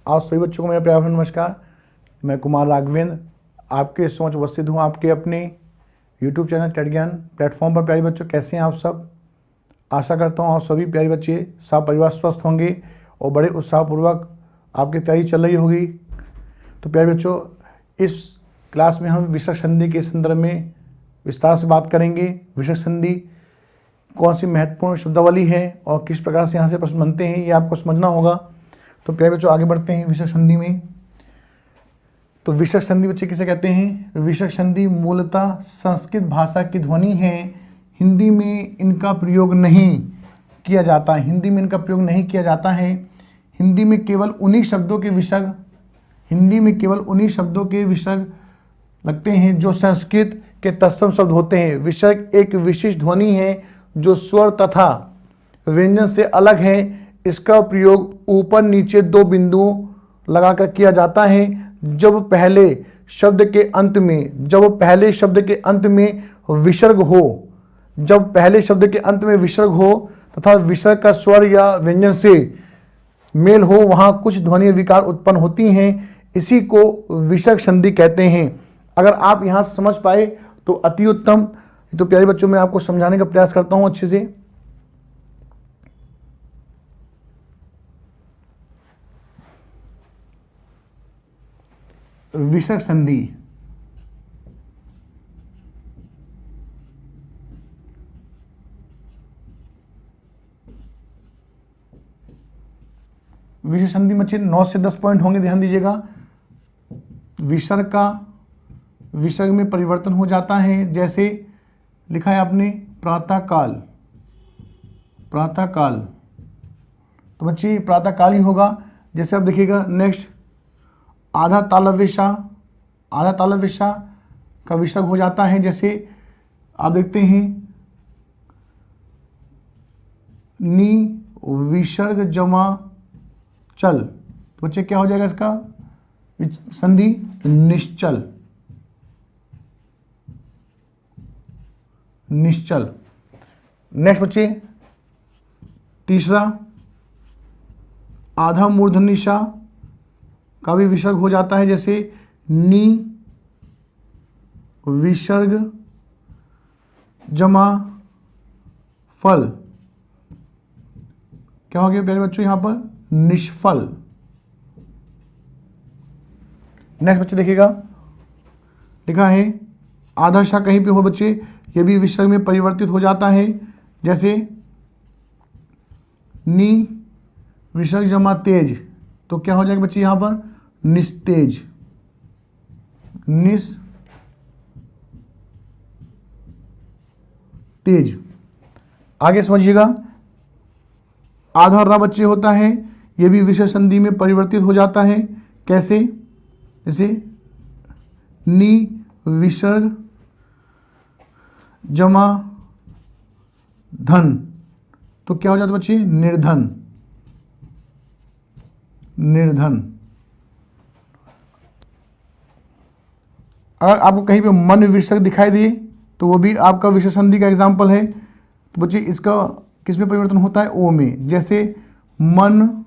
आप सभी बच्चों को मेरा प्यार भरा नमस्कार। मैं कुमार राघवेंद्र आपके समक्ष उपस्थित हूँ आपके अपने YouTube चैनल टेट ज्ञान प्लेटफॉर्म पर। प्यारे बच्चों, कैसे हैं आप सब? आशा करता हूँ आप सभी प्यारे बच्चे सब परिवार स्वस्थ होंगे और बड़े उत्साहपूर्वक आपकी तैयारी चल रही होगी। तो प्यारे बच्चों, इस क्लास में हम विसर्ग संधि के संदर्भ में विस्तार से बात करेंगे। विसर्ग संधि कौन सी महत्वपूर्ण शब्दावली है और किस प्रकार से यहाँ से प्रश्न बनते हैं, ये आपको समझना होगा। तो प्यारे बच्चों, आगे बढ़ते हैं विसर्ग संधि में। तो विसर्ग संधि बच्चे किसे कहते हैं? विसर्ग संधि मूलतः संस्कृत भाषा की ध्वनि है। हिंदी में इनका प्रयोग नहीं किया जाता है। हिंदी में केवल उन्हीं शब्दों के विसर्ग लगते हैं जो संस्कृत के तत्सम शब्द होते हैं। विसर्ग एक विशिष्ट ध्वनि है जो स्वर तथा व्यंजन से अलग है। इसका प्रयोग ऊपर नीचे दो बिंदुओं लगाकर किया जाता है। जब पहले शब्द के अंत में विसर्ग हो तथा विसर्ग का स्वर या व्यंजन से मेल हो, वहां कुछ ध्वनि विकार उत्पन्न होती हैं। इसी को विसर्ग संधि कहते हैं। अगर आप यहां समझ पाए तो अति उत्तम। तो प्यारे बच्चों, मैं आपको समझाने का प्रयास करता हूं अच्छे से। विसर्ग संधि बच्चे 9 से 10 पॉइंट होंगे, ध्यान दीजिएगा। विसर्ग में परिवर्तन हो जाता है। जैसे लिखा है आपने प्रातःकाल। तो बच्चे प्रातःकाल ही होगा। जैसे आप देखिएगा नेक्स्ट, आधा तालव्य का विसर्ग हो जाता है। जैसे आप देखते हैं नी विसर्ग जमा चल, तो बच्चे क्या हो जाएगा इसका संधि? निश्चल। नेक्स्ट बच्चे तीसरा, आधा मूर्धन्य सा का भी विसर्ग हो जाता है। जैसे नी विसर्ग जमा फल, क्या हो गया प्यारे बच्चों यहां पर? निष्फल। नेक्स्ट बच्चे देखिएगा, लिखा है आधा शा कहीं पे हो बच्चे, ये भी विसर्ग में परिवर्तित हो जाता है। जैसे नी विसर्ग जमा तेज, तो क्या हो जाएगा बच्चे यहां पर? निस्तेज। आगे समझिएगा, आधा रा बच्चे होता है, यह भी विसर्ग संधि में परिवर्तित हो जाता है। कैसे? जैसे नी विसर्ग जमा धन, तो क्या हो जाता है बच्चे? निर्धन। अगर आपको कहीं पे मन विसर्ग दिखाई दिए तो वो भी आपका विसर्ग संधि का एग्जाम्पल है। तो बच्चे इसका किस में परिवर्तन होता है? ओ में। जैसे मन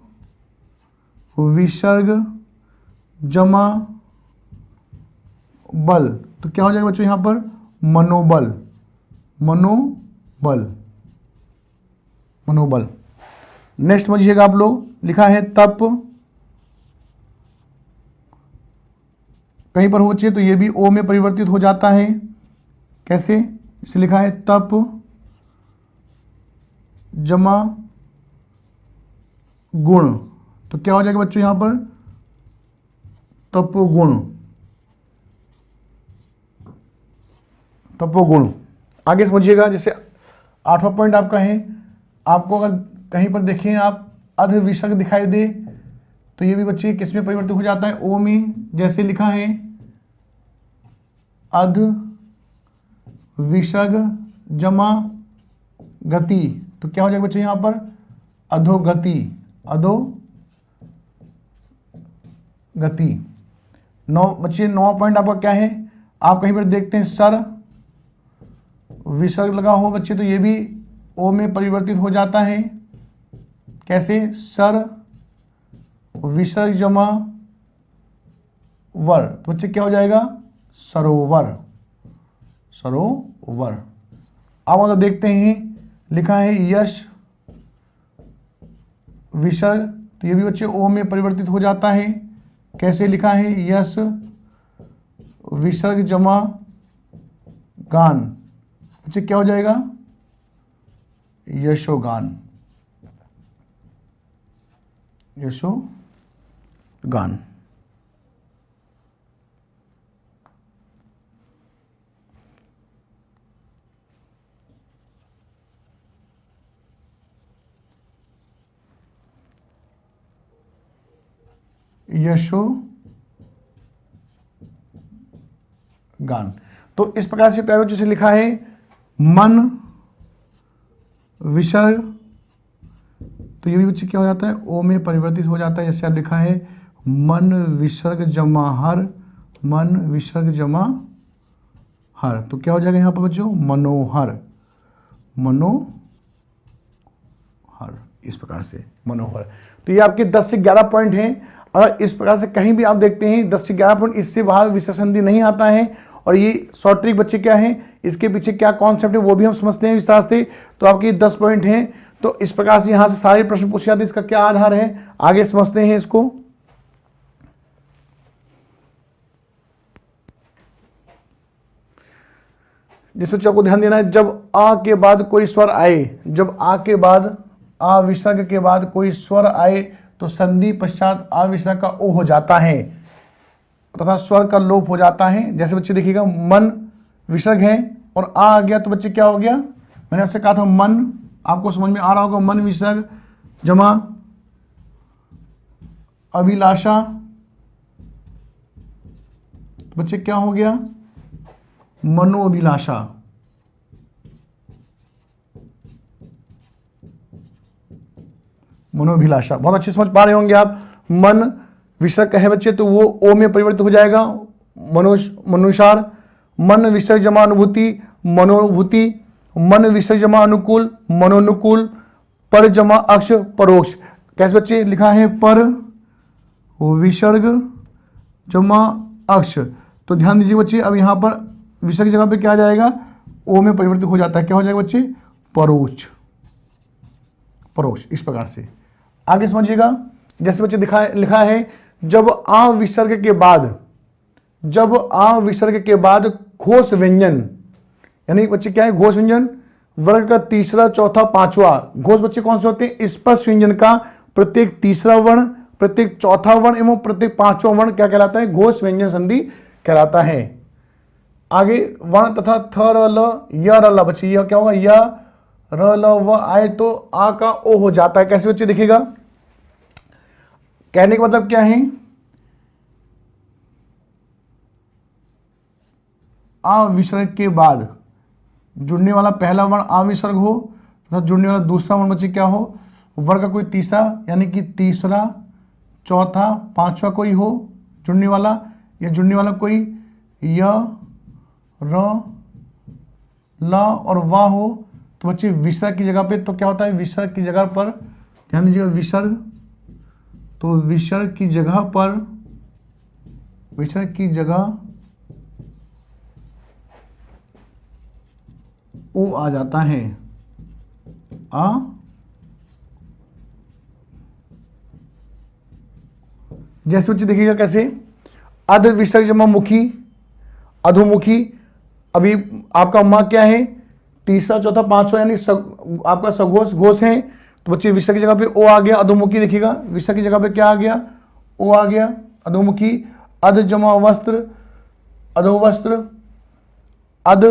विसर्ग जमा बल, तो क्या हो जाएगा बच्चों यहां पर? मनोबल। नेक्स्ट समझिएगा आप लोग, लिखा है तप, कहीं पर हो बच्चे तो ये भी ओ में परिवर्तित हो जाता है। कैसे? इसे लिखा है तप जमा गुण, तो क्या हो जाएगा बच्चों यहां पर? तपोगुण। आगे समझिएगा, जैसे 8वां पॉइंट आपका है, आपको अगर कहीं पर देखें आप अध विसर्ग दिखाई दे तो ये भी बच्चे किस में परिवर्तित हो जाता है? ओ में। जैसे लिखा है अध विसर्ग जमा गति, तो क्या हो जाएगा बच्चे यहां पर? अधोगति। 9 बच्चे 9वां पॉइंट आपका क्या है? आप कहीं पर देखते हैं सर विसर्ग लगा हो बच्चे, तो ये भी ओ में परिवर्तित हो जाता है। कैसे? सर विसर्ग जमा वर, तो बच्चे क्या हो जाएगा? सरोवर, सरोवर। अब अगर देखते हैं लिखा है यश विसर्ग, तो ये भी बच्चे ओ में परिवर्तित हो जाता है। कैसे लिखा है? यश विसर्ग जमा गान, बच्चे क्या हो जाएगा? यशोगान, यशोगान। यशोगान। तो इस प्रकार से प्यारे बच्चों से लिखा है मन विसर्ग, तो ये भी बच्चे क्या हो जाता है? ओ में परिवर्तित हो जाता है। जैसे आप लिखा है मन विसर्ग जमा हर, मन विसर्ग जमा हर, तो क्या हो जाएगा यहाँ पर बच्चों? मनोहर, मनोहर। इस प्रकार से मनोहर। तो ये आपके 10 से 11 पॉइंट हैं। अगर इस प्रकार से कहीं भी आप देखते हैं 10 से 11 पॉइंट, इससे बाहर विशेष संधि नहीं आता है। और ये शॉर्ट ट्रिक बच्चे क्या है, इसके पीछे क्या कॉन्सेप्ट है वो भी हम समझते हैं विस्तार से। तो आपके 10 पॉइंट हैं। तो इस प्रकार से यहां से सारे प्रश्न पूछे जाते हैं। इसका क्या आधार है, आगे समझते हैं इसको। जिस बच्चे आपको ध्यान देना है, जब आ के बाद कोई स्वर आए, जब आ के बाद, आ विसर्ग के बाद कोई स्वर आए तो संधि पश्चात आ विसर्ग का ओ हो जाता है तथा स्वर का लोप हो जाता है। जैसे बच्चे देखिएगा मन विसर्ग है और आ गया तो बच्चे क्या हो गया? मैंने आपसे कहा था मन, आपको समझ में आ रहा होगा, मन विसर्ग जमा अभिलाषा, तो बच्चे क्या हो गया? मनोअभिलाषा। मनोअभिलाषा बहुत अच्छे समझ पा रहे होंगे आप। मन विसर्ग है बच्चे तो वो ओ में परिवर्तित हो जाएगा, मनुसार। मन विसर्ग जमा अनुभूति, मनोभूति। मन विसर्ग जमा अनुकूल, मनोनुकूल। पर जमा अक्ष, परोक्ष। कैसे बच्चे लिखा है? पर विसर्ग जमा अक्ष, तो ध्यान दीजिए बच्चे, अब यहां पर विसर्ग जगह पे क्या आ जाएगा? ओ में परिवर्तित हो जाता है। क्या हो जाएगा बच्चे? परोक्ष, परोक्ष। इस प्रकार से आगे समझिएगा। जैसे बच्चे लिखा है जब आ विसर्ग के बाद, जब आ विसर्ग के बाद घोष व्यंजन, यानी बच्चे क्या है? घोष व्यंजन वर्ग का तीसरा, चौथा, पांचवा। घोष बच्चे कौन से होते हैं? स्पर्श व्यंजन का प्रत्येक तीसरा वर्ण, प्रत्येक चौथा वर्ण एवं प्रत्येक पांचवा वर्ण क्या कहलाता है? घोष व्यंजन संधि कहलाता है। आगे वर्ण तथा थ र ल य र ल, बच्चे यह क्या होगा? य र ल व आए तो आ का ओ हो जाता है। कैसे बच्चे देखिएगा, कहने का मतलब क्या है? आ विसर्ग के बाद जुड़ने वाला पहला वर्ण आ विसर्ग हो तथा जुड़ने वाला दूसरा वर्ण बच्चे क्या हो? वर्ग का कोई तीसरा, यानी कि तीसरा, चौथा, पांचवा कोई हो जुड़ने वाला, या जुड़ने वाला कोई य र ल और वा हो, तो बच्चे विसर्ग की जगह पे तो क्या होता है? विसर्ग की जगह पर ध्यान दीजिएगा, विसर्ग, तो विसर्ग की जगह पर, विसर्ग की जगह ओ आ जाता है। आ जैसे बच्चे देखिएगा कैसे, अध विसर्ग जमा मुखी, अधोमुखी। अभी आपका मा क्या है? तीसरा, चौथा, पांचवा, यानी आपका सघोष घोष है, तो बच्चे विसर्ग की जगह पे ओ आ गया। अधोमुखी देखिएगा, विसर्ग की जगह पे क्या आ गया? ओ आ गया, अधोमुखी। अध जमा वस्त्र, अधोवस्त्र। अध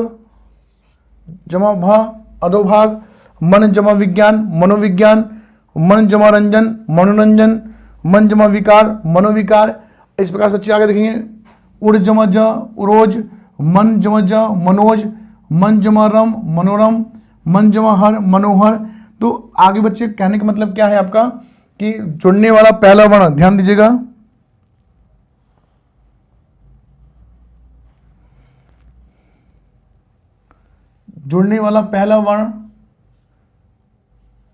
जमा भा, अधोभाग। मन जमा विज्ञान, मनोविज्ञान। मन जमा रंजन, मनोरंजन। मन जमा विकार, मनोविकार। इस प्रकार से बच्चे आगे देखेंगे, उड़ जमा ज, उरोज। मन जमा ज, मनोज। मन जमा रम, मनोरम। मन जमा हर, मनोहर। तो आगे बच्चे कहने का मतलब क्या है आपका कि जुड़ने वाला पहला वर्ण, ध्यान दीजिएगा, जुड़ने वाला पहला वर्ण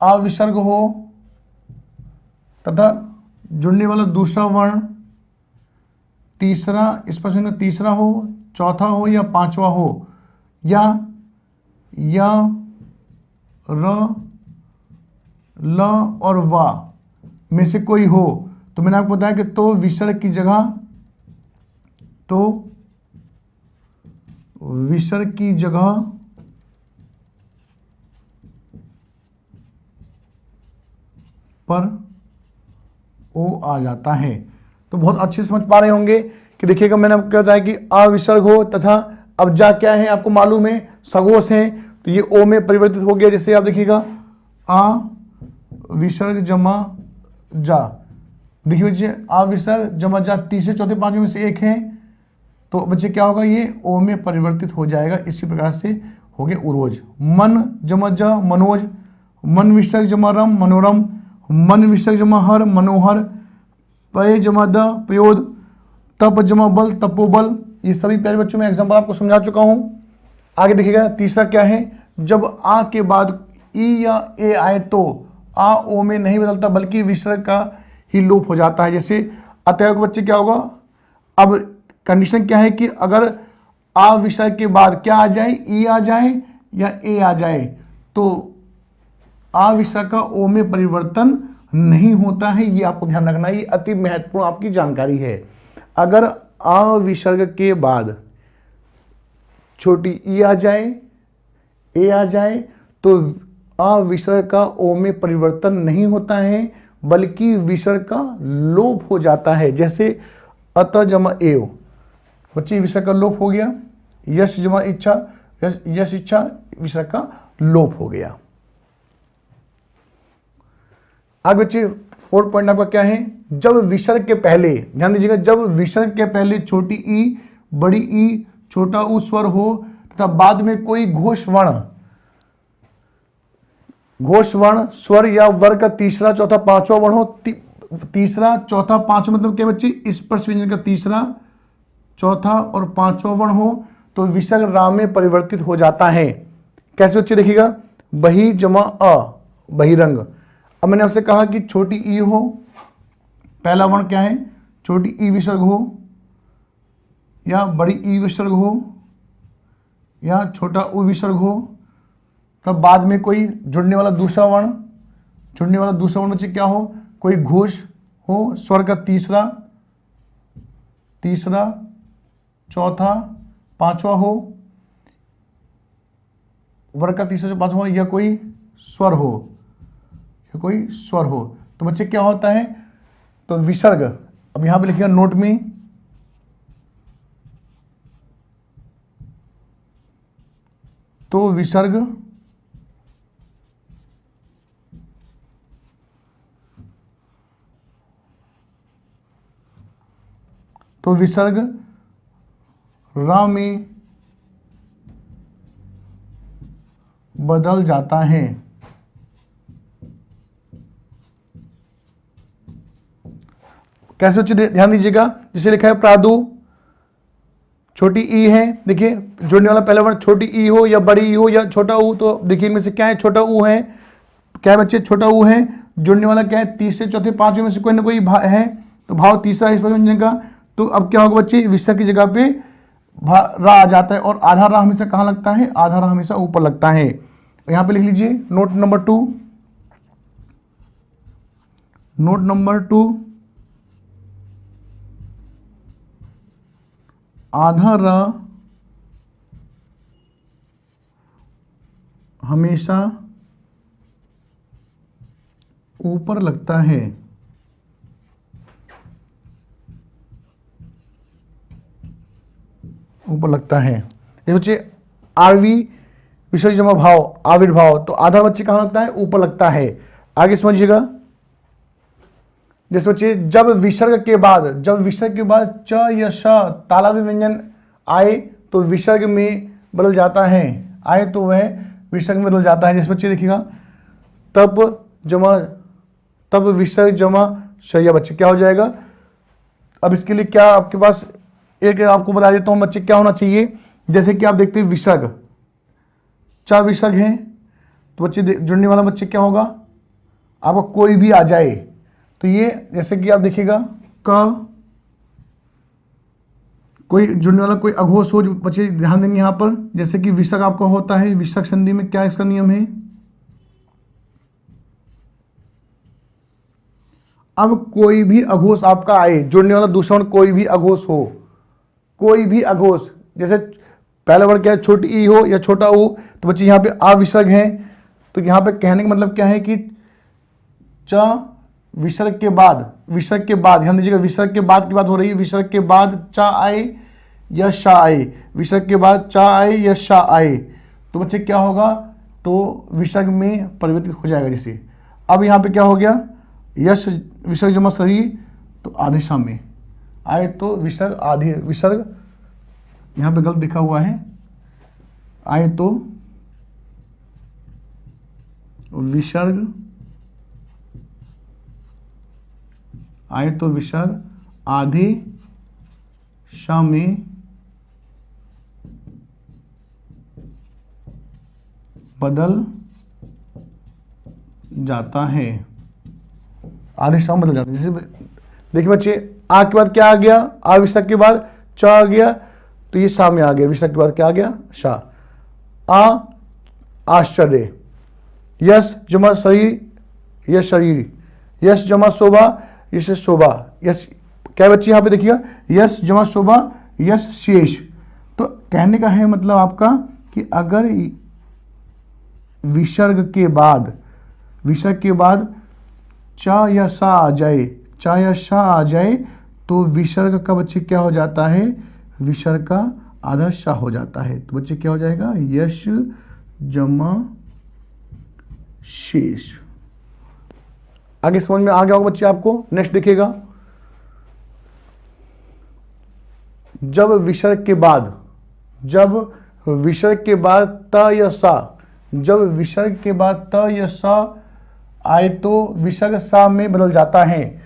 अविसर्ग हो तथा जुड़ने वाला दूसरा वर्ण तीसरा स्पर्श व्यंजन का तीसरा हो, चौथा हो या पांचवा हो, या र, ल और वा में से कोई हो, तो मैंने आपको बताया कि तो विसर्ग की जगह पर ओ आ जाता है। तो बहुत अच्छे से समझ पा रहे होंगे कि देखिएगा मैंने आपको क्या बताया कि आ विसर्ग हो तथा अब जा क्या है आपको मालूम है, सगोश है, तो ये ओ में परिवर्तित हो गया। जैसे आप देखिएगा आ विसर्ग जमा जा, देखिए बच्चे आ विसर्ग जमा जा तीसरे चौथे पांचवें में से एक है, तो बच्चे क्या होगा, ये ओ में परिवर्तित हो जाएगा। इसी प्रकार से हो गया उरोज। मन जमा जा मनोज, मन विसर्ग जमा रम मनोरम, मन विसर्ग जमा हर मनोहर, पय जमा द पयोद, तप जमा बल तपोबल। ये सभी प्यारे बच्चों में एग्जाम्पल आपको समझा चुका हूं। आगे देखिएगा तीसरा क्या है, जब आ के बाद ई या ए आए तो आ ओ में नहीं बदलता बल्कि विसर्ग का ही लोप हो जाता है। जैसे अतएव बच्चे क्या होगा, अब कंडीशन क्या है कि अगर आ विसर्ग के बाद क्या आ जाए, ई आ जाए या ए आ जाए, तो आ विसर्ग का ओ में परिवर्तन नहीं होता है। ये आपको ध्यान रखना, ये अति महत्वपूर्ण आपकी जानकारी है। अगर आ विसर्ग के बाद छोटी ई आ जाए, ए आ जाए, तो आ विसर्ग का ओ में परिवर्तन नहीं होता है बल्कि विसर्ग का लोप हो जाता है। जैसे अत जमा एव, बच्चे विसर्ग का लोप हो गया। यश जमा इच्छा, यश इच्छा विसर्ग का लोप हो गया। आगे बच्चे 4 पॉइंट आपका क्या है, जब विसर्ग के पहले, ध्यान दीजिएगा, जब विसर्ग के पहले छोटी ई बड़ी ई छोटा उ स्वर हो तथा बाद में कोई घोष वर्ण स्वर या वर्ग का तीसरा चौथा पांचवा वर्ण हो, तीसरा चौथा पांचवा मतलब क्या बच्चे, स्पर्श व्यंजन का तीसरा चौथा और पांचवा वर्ण हो, तो विसर्ग रा में परिवर्तित हो जाता है। कैसे बच्चे देखिएगा, बही जमा अ बहिरंग। अब मैंने आपसे कहा कि छोटी ई हो, पहला वर्ण क्या है, छोटी ई विसर्ग हो या बड़ी ई विसर्ग हो या छोटा उ विसर्ग हो, तब बाद में कोई जुड़ने वाला दूसरा वर्ण बच्चे क्या हो, कोई घोष हो, स्वर का तीसरा चौथा पांचवा हो, वर्ग का तीसरा पांचवा हो, या कोई स्वर हो, तो बच्चे क्या होता है, तो विसर्ग, अब यहां पे लिखिएगा नोट में, तो विसर्ग रा में बदल जाता है। कैसे बच्चे ध्यान दीजिएगा, जिसे लिखा है प्रादु, छोटी ई है, देखिए जुड़ने वाला पहला वर्ण छोटी ई हो या बड़ी ई हो या छोटा ऊ, तो देखिए इनमें से क्या है, छोटा ऊ है, क्या है बच्चे, छोटा ऊ है। जुड़ने वाला क्या है, तीसरे चौथे पांचवें में से कोई ना कोई है, तो भाव तीसरा है इस व्यंजन का, तो अब क्या होगा बच्चे, विसर्ग की जगह पे रा आ जाता है और आधा रा हमेशा कहां लगता है, आधा रा हमेशा ऊपर लगता है। यहां पे लिख लीजिए नोट नंबर 2, आधा रा हमेशा ऊपर लगता है। ये बच्चे आरवी विसर्ग जमा भाव आविर्भाव, तो आधा बच्चे कहां लगता है, ऊपर लगता है। आगे समझिएगा, जैसे बच्चे जब विसर्ग के बाद च या श तालव्य व्यंजन आए तो विसर्ग में बदल जाता है, आए तो वह विसर्ग में बदल जाता है। जैसे बच्चे देखिएगा तब विसर्ग जमा शया, बच्चे क्या हो जाएगा। अब इसके लिए क्या आपके पास एक आपको बता देता हूं बच्चे, क्या होना चाहिए, जैसे कि आप देखते हैं विसर्ग चा विसर्ग है, तो बच्चे जुड़ने वाला बच्चे क्या होगा, आपको कोई भी आ जाए तो ये जैसे कि आप देखिएगा क, कोई जुड़ने वाला कोई अघोष हो, जो बच्चे ध्यान देंगे यहाँ पर, जैसे कि विसर्ग आपका होता है, विसर्ग संधि में क्या इसका नियम है। अब कोई भी अघोष आपका आए, जुड़ने वाला दूसरा वर्ण कोई भी अघोष हो, कोई भी अघोष, जैसे पहला वर्ण क्या है, छोटी ई हो या छोटा ऊ, तो बच्चे यहाँ पे अविसर्ग है। तो यहाँ पे कहने का मतलब क्या है कि च विसर्ग के बाद ध्यान दीजिएगा, विसर्ग के बाद की बात हो रही है, विसर्ग के बाद चा आए या शा आए, विसर्ग के बाद चा आए या शा आए, तो बच्चे क्या होगा, तो विसर्ग में परिवर्तित हो जाएगा। जैसे अब यहाँ पे क्या हो गया, यश विसर्ग जमा शरीर, तो आधे शाम में आए तो विसर्ग, आधे विसर्ग यहाँ पे गलत लिखा हुआ है, आए तो विसर्ग, आए तो विसर्ग आधे शाम में बदल जाता है, आधे शाम बदल जाता है। जैसे देखिए बच्चे, आ के बाद क्या आ गया, आ विसर्ग के बाद चा आ गया, तो ये शा में आ गया, विसर्ग के बाद क्या आ गया, शा। आ आश्चर्य, यश जमा शरीर, यश शरीर, यश जमा शोभा, यश शोभा, यश क्या है बच्चे यहाँ पे देखिएगा, यश जमा शोभा, यश शेष। तो कहने का है मतलब आपका कि अगर विसर्ग के बाद चा या सा आ जाए, चा या शा आ जाए, तो विसर्ग का बच्चे क्या हो जाता है, विसर्ग का आधा शा हो जाता है, तो बच्चे क्या हो जाएगा, यश जमा शेष। आगे समझ में आ गया होगा बच्चे आपको। नेक्स्ट देखिएगा, जब विसर्ग के बाद त या सा, जब विसर्ग के बाद त या सा आए तो विसर्ग सा में बदल जाता है।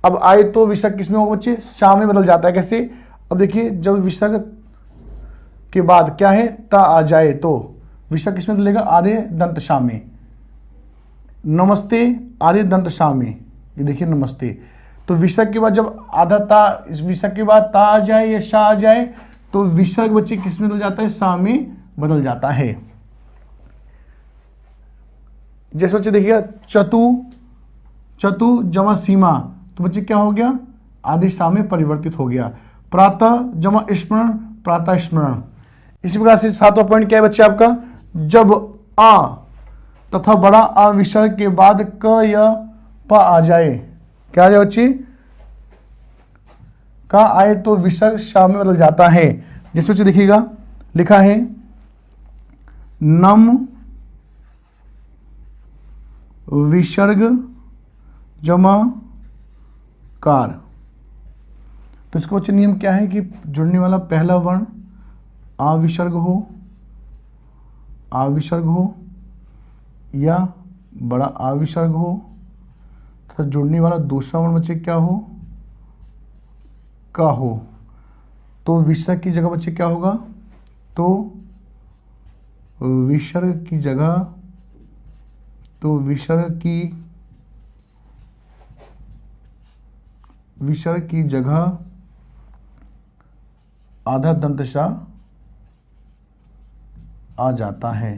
अब आए तो विसर्ग किस में होगा बच्चे, शा में बदल जाता है। कैसे, अब देखिए, जब विसर्ग के बाद क्या है, ता आ जाए तो विसर्ग किस में बदलेगा, आधे दंत शा में। नमस्ते आधे दंत शा में, ये देखिए नमस्ते। तो विसर्ग के बाद जब आधा ता, इस विसर्ग के बाद ता आ जाए या शा आ जाए, तो विसर्ग बच्चे किस में बदल जाता है, शा में बदल जाता है। जैसे बच्चे देखिएगा, चतु जमा सीमा, तो बच्चे क्या हो गया, आधे शा में परिवर्तित हो गया। प्रातः जमा स्मरण, प्रातः स्मरण। इसी प्रकार से सातवां पॉइंट क्या है बच्चे आपका, जब आ तथा बड़ा आ विसर्ग के बाद क या प आ जाए, क्या आ जाए बच्चे, का आए तो विसर्ग शा में बदल जाता है। जिस बच्चे देखिएगा लिखा है, नम विसर्ग जमा कार, तो इसका बच्चे नियम क्या है कि जुड़ने वाला पहला वर्ण अविसर्ग हो या बड़ा अविसर्ग हो, तथा जुड़ने वाला दूसरा वर्ण बच्चे क्या हो, का हो, तो विसर्ग की जगह बच्चे क्या होगा, तो विसर्ग की जगह आधा दंतशा आ जाता है,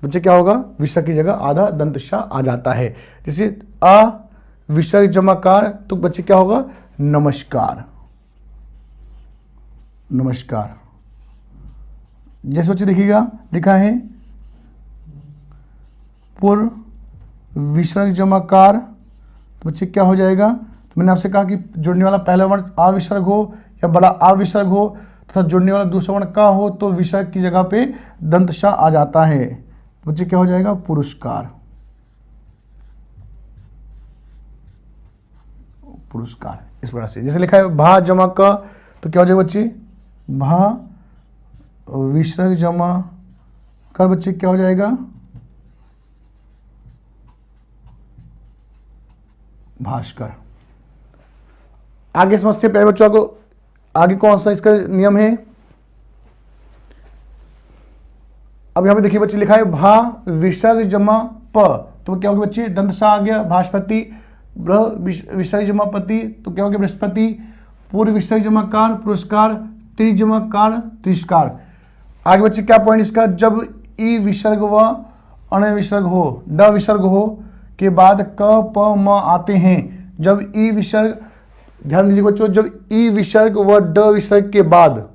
बच्चे क्या होगा, विसर्ग की जगह आधा दंतशा आ जाता है। जैसे अ विसर्ग जमाकार, तो बच्चे क्या होगा, नमस्कार। जैसे बच्चे देखिएगा लिखा है, पूर्व विसर्ग जमाकार, तो बच्चे क्या हो जाएगा, तो मैंने आपसे कहा कि जुड़ने वाला पहला वर्ण अविसर्ग हो या बड़ा अविसर्ग हो तथा जुड़ने वाला दूसरा वर्ण का हो, तो विसर्ग की जगह पे दंतशा आ जाता है, तो बच्चे क्या हो जाएगा, पुरस्कार। इस प्रकार से जैसे लिखा है भा जमा क, तो क्या हो जाएगा बच्चे, भा विसर्ग जमा कर, बच्चे क्या हो जाएगा, भास्कर। आगे समझते हैं प्यारे बच्चों को, आगे कौन सा इसका नियम है। अब यहाँ पे देखिए बच्चे लिखा है भा विसर्ग जमा प, तो क्या हो गया बच्चे, दंत सा आ गया, भास्पति, विसर्ग जमा पति, तो क्या हो गया बृहस्पति, पूर्व विसर्ग जमा कार, पुरस्कार, त्रि जमा कार, तिरस्कार। आगे बच्चे क्या पॉइंट इसका, जब ई विसर्ग व अण विसर्ग हो, ड विसर्ग हो के बाद क प म आते हैं, जब ई विसर्ग, ध्यान दीजिए बच्चों, जब ई विसर्ग व ड विसर्ग के बाद,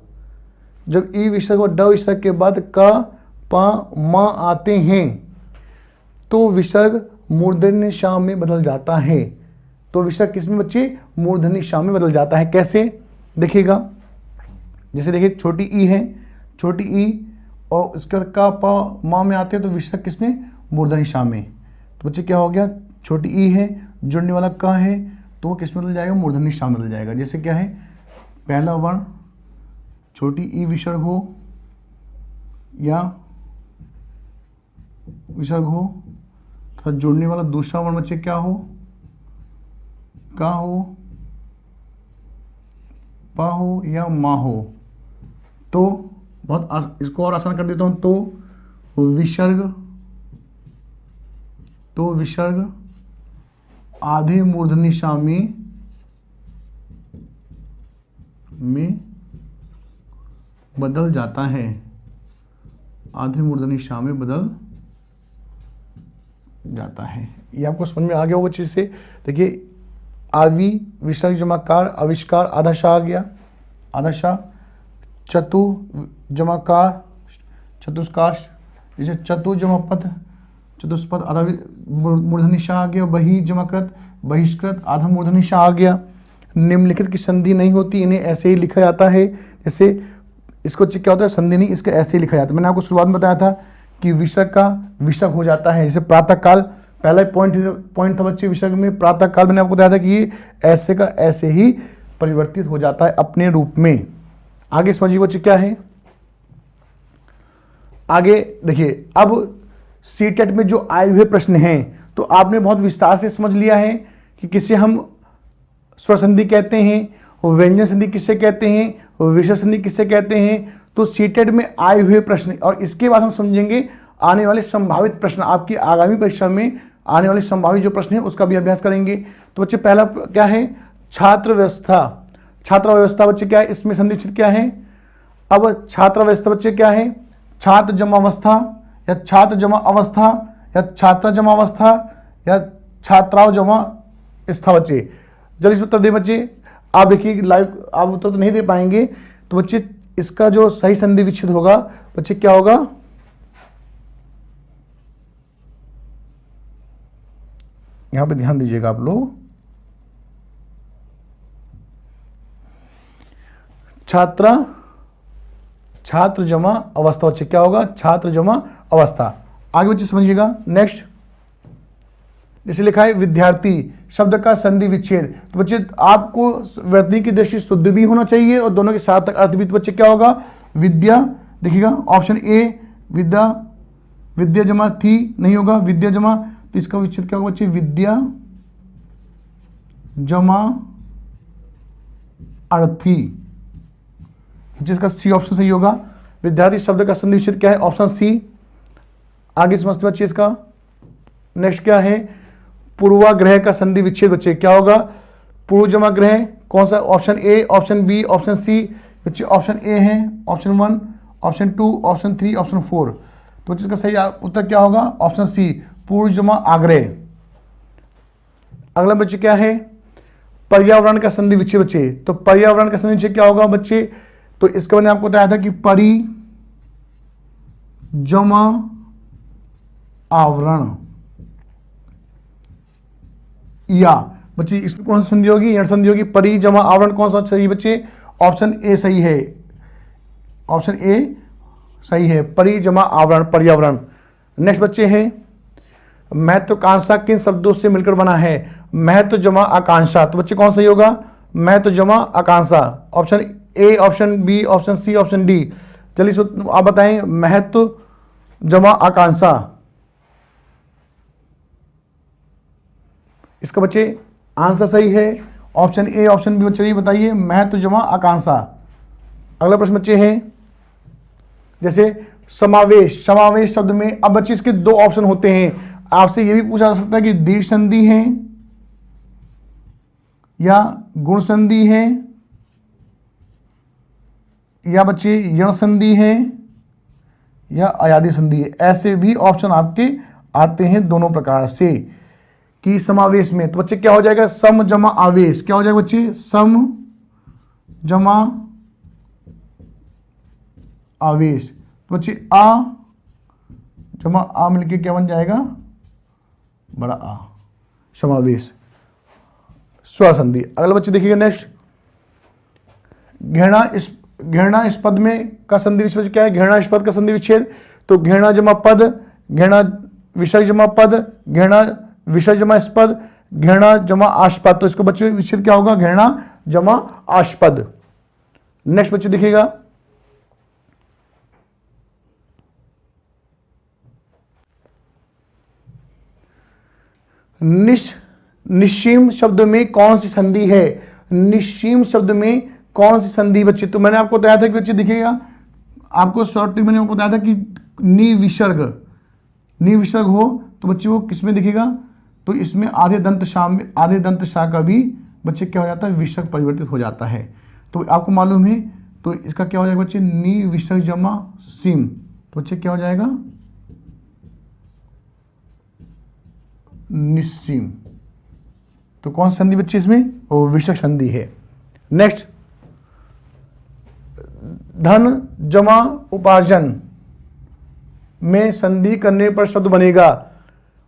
जब ई विसर्ग व ड विसर्ग के बाद क प म आते हैं तो विसर्ग मूर्धन्य ष में बदल जाता है। तो विसर्ग किसमें बच्चे, मूर्धन्य ष में बदल जाता है। कैसे देखिएगा, जैसे देखिए छोटी ई है, छोटी ई और उसके बाद का प म में आते हैं तो विसर्ग किसमें, मूर्धन्य ष में। तो बच्चे क्या हो गया, छोटी ई है, जुड़ने वाला क है, तो वो किस में बदल जाएगा, मूर्धन्य ष में बदल जाएगा। जैसे क्या है, पहला वर्ण छोटी ई विसर्ग हो या विसर्ग हो, तो जुड़ने वाला दूसरा वर्ण बच्चे क्या हो, का हो, पा हो या मा हो। तो बहुत इसको और आसान कर देता हूं, तो विसर्ग आधे मूर्धन्य ष में बदल जाता है, आधे मूर्धन्य ष में बदल जाता है। ये आपको समझ में आ गया होगा चीज से। देखिए आवि विसर्ग जमाकार, आविष्कार, आधा श आ गया, आधा श, चतु जमाकार, चतुष्काश, जैसे चतु जमापद, चतुष्पद, आधा मूर्धन्य ष आ गया, बहि जमाकृत, बहिष्कृत, आधा मूर्धन्य ष आ गया। निम्नलिखित की संधि नहीं होती, इन्हें ऐसे ही लिखा जाता है। जैसे इसको क्या होता है, संधि नहीं, इसका ऐसे ही लिखा जाता है। मैंने आपको शुरुआत में बताया था कि विसर्ग का विसर्ग हो जाता है। जैसे प्रातः काल, पहला पॉइंट था बच्चे विसर्ग में, प्रातः काल मैंने आपको बताया था कि ये ऐसे का ऐसे ही परिवर्तित हो जाता है अपने रूप में। आगे समझिए बच्चे क्या है, आगे देखिए, अब सीटेट में जो आए हुए प्रश्न हैं तो आपने बहुत विस्तार से समझ लिया है कि किसे हम स्वर संधि कहते हैं, व्यंजन संधि किसे कहते हैं, विसर्ग संधि किसे कहते हैं। तो सीटेट में आए हुए प्रश्न, और इसके बाद हम समझेंगे आने वाले संभावित प्रश्न, आपकी आगामी परीक्षा में आने वाले संभावित जो प्रश्न है उसका भी अभ्यास करेंगे। तो बच्चे पहला क्या है, छात्र व्यवस्था। छात्र व्यवस्था बच्चे क्या है, इसमें संधिक्षित क्या है। अब छात्र व्यवस्था बच्चे क्या है, छात्र जमा अवस्था या छात्र जमा अवस्था या छात्रा जमा अवस्था या छात्राओं जमा स्था। बच्चे जल्दी से उत्तर दे बच्चे। आप देखिए लाइव आप उत्तर तो नहीं दे पाएंगे, तो बच्चे इसका जो सही संधि विच्छेद होगा बच्चे क्या होगा, यहां पे ध्यान दीजिएगा आप लोग, छात्र जमा अवस्था। बच्चे क्या होगा, छात्र जमा अवस्था। आगे बच्चे समझिएगा नेक्स्ट, जैसे लिखा है विद्यार्थी शब्द का संधि विच्छेद। तो बच्चे आपको वर्तनी की दृष्टि शुद्ध भी होना चाहिए और दोनों के साथ अर्थ भी। तो बच्चे क्या होगा, विद्या, देखिएगा ऑप्शन ए विद्या, विद्या जमा थी नहीं होगा, विद्या जमा, तो इसका विच्छेद क्या होगा बच्चे, विद्या जमा अर्थी, जिसका सी ऑप्शन सही होगा। विद्यार्थी शब्द का संधि विच्छेद क्या है, ऑप्शन सी। आगे समझते बच्चे इसका नेक्स्ट क्या है, पूर्वाग्रह का संधि विच्छेद। बच्चे क्या होगा, पूर्व जमा ग्रह, कौन सा, option A, option B, option C. बच्चे ऑप्शन ए है, ऑप्शन 1, ऑप्शन 2, ऑप्शन 3, ऑप्शन 4। तो बच्चे इसका सही उत्तर क्या होगा, ऑप्शन सी, पूर्व जमा आग्रह। अगला बच्चे क्या है, पर्यावरण का संधि विच्छेद। बच्चे तो पर्यावरण का संधि विच्छेद क्या होगा बच्चे, तो इसका मैंने आपको बताया था कि परि जमा आवरण, या बच्चे इसमें कौन सी संधि होगी, संधि होगी परि जमा आवरण। कौन सा सही बच्चे, ऑप्शन ए सही है, ऑप्शन ए सही है, परि जमा आवरण, पर्यावरण। नेक्स्ट बच्चे हैं, महत्वाकांक्षा किन शब्दों से मिलकर बना है, महत्व जमा आकांक्षा। तो बच्चे कौन सही होगा, महत्व जमा आकांक्षा, option A, option B, option C, option D. चलिए आप बताएं, महत्व जमा आकांक्षा, इसका बच्चे आंसर सही है, ऑप्शन ए, ऑप्शन बी। बच्चे बताइए, महत्व जमा आकांक्षा। अगला प्रश्न बच्चे है, जैसे समावेश, समावेश शब्द में अब बच्चे इसके दो ऑप्शन होते हैं। आपसे यह भी पूछा जा सकता है कि दीर्घ संधि है या गुण संधि है या बच्चे यण संधि है या अयादी संधि है। ऐसे भी ऑप्शन आपके आते हैं दोनों प्रकार से कि समावेश में तो बच्चे क्या हो जाएगा, सम जमा आवेश। क्या हो जाएगा बच्चे, सम जमा आवेश। तो बच्चे आ जमा आ मिलके क्या बन जाएगा, बड़ा आ, समावेश, स्वसंधि। अगला बच्चे देखिएगा नेक्स्ट, घेरणा इस पद में का संधि विच्छेद क्या है, घेरणा इस पद का संधि विच्छेद। तो घेरणा जमा पद, घेरणा विसर्ग जमा पद, घेरणा विसर्ग जमा स्पद, घेरणा जमा आशपद। तो इसको बच्चे विच्छेद क्या होगा, घेरणा जमा आशपद। नेक्स्ट बच्चे देखिएगा, निश्चिम शब्द में कौन सी संधि है, निश्चिम शब्द में कौन सी संधि बच्चे। तो मैंने आपको बताया था कि बच्चे देखिएगा, आपको शॉर्ट ट्रिक मैंने आपको बताया था कि निविसर्ग हो तो बच्चे वो किसमें दिखेगा, तो इसमें आधे दंत शाह का भी बच्चे क्या हो जाता है, विसर्ग परिवर्तित हो जाता है। तो आपको मालूम है, तो इसका क्या हो जाएगा बच्चे, नी विसर्ग जमा सीम। तो बच्चे क्या हो जाएगा, निश्चिम। तो कौन सी संधि बच्चे इसमें, वो विसर्ग संधि है। नेक्स्ट, धन जमा उपार्जन में संधि करने पर शब्द बनेगा।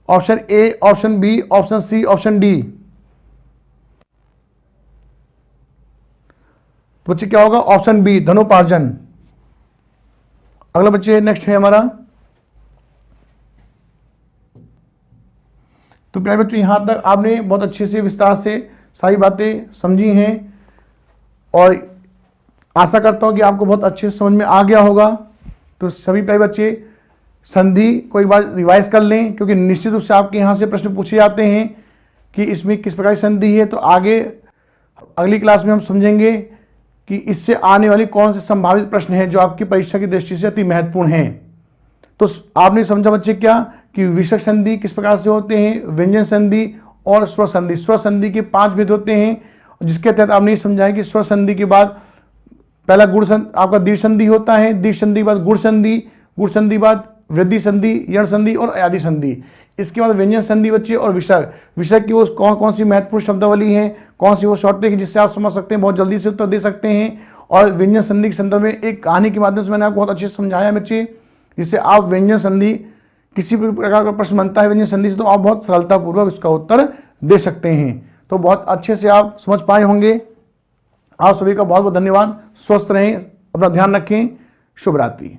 Option A, option B, option C, option D. तो बच्चे क्या होगा, ऑप्शन बी, धनोपार्जन। अगला बच्चे नेक्स्ट है हमारा, तो प्यारे बच्चों यहां तक आपने बहुत अच्छे से विस्तार से सारी बातें समझी हैं और आशा करता हूं कि आपको बहुत अच्छे से समझ में आ गया होगा। तो सभी प्यारे बच्चे संधि को एक बार रिवाइज कर लें, क्योंकि निश्चित रूप से आपके यहाँ से प्रश्न पूछे जाते हैं कि इसमें किस प्रकार की संधि है। तो आगे अगली क्लास में हम समझेंगे कि इससे आने वाली कौन से संभावित प्रश्न हैं जो आपकी परीक्षा की दृष्टि से अति महत्वपूर्ण हैं। तो आपने समझा बच्चे क्या कि विसर्ग संधि किस प्रकार से होते हैं, व्यंजन संधि और स्वर संधि। स्वर संधि के 5 भेद होते हैं, जिसके तहत आपने समझा है कि स्वर संधि के बाद पहला आपका दीर्घ संधि होता है, दीर्घ संधि के बाद गुण संधि, गुण संधि बाद वृद्धि संधि, यण संधि और अयादी संधि। इसके बाद व्यंजन संधि बच्चे और विसर्ग। विसर्ग की वो कौन सी महत्वपूर्ण शब्दावली है, कौन सी वो शॉर्ट ट्रिक है जिससे आप समझ सकते हैं, बहुत जल्दी से उत्तर दे सकते हैं। और व्यंजन संधि के संदर्भ में एक कहानी के माध्यम से मैंने आपको बहुत अच्छे से समझाया बच्चे, जिससे आप व्यंजन संधि किसी भी प्रकार का प्रश्न बनता है व्यंजन संधि से तो आप बहुत सरलतापूर्वक इसका उत्तर दे सकते हैं। तो बहुत अच्छे से आप समझ पाए होंगे। आप सभी का बहुत बहुत धन्यवाद। स्वस्थ रहें, अपना ध्यान रखें। शुभ रात्रि।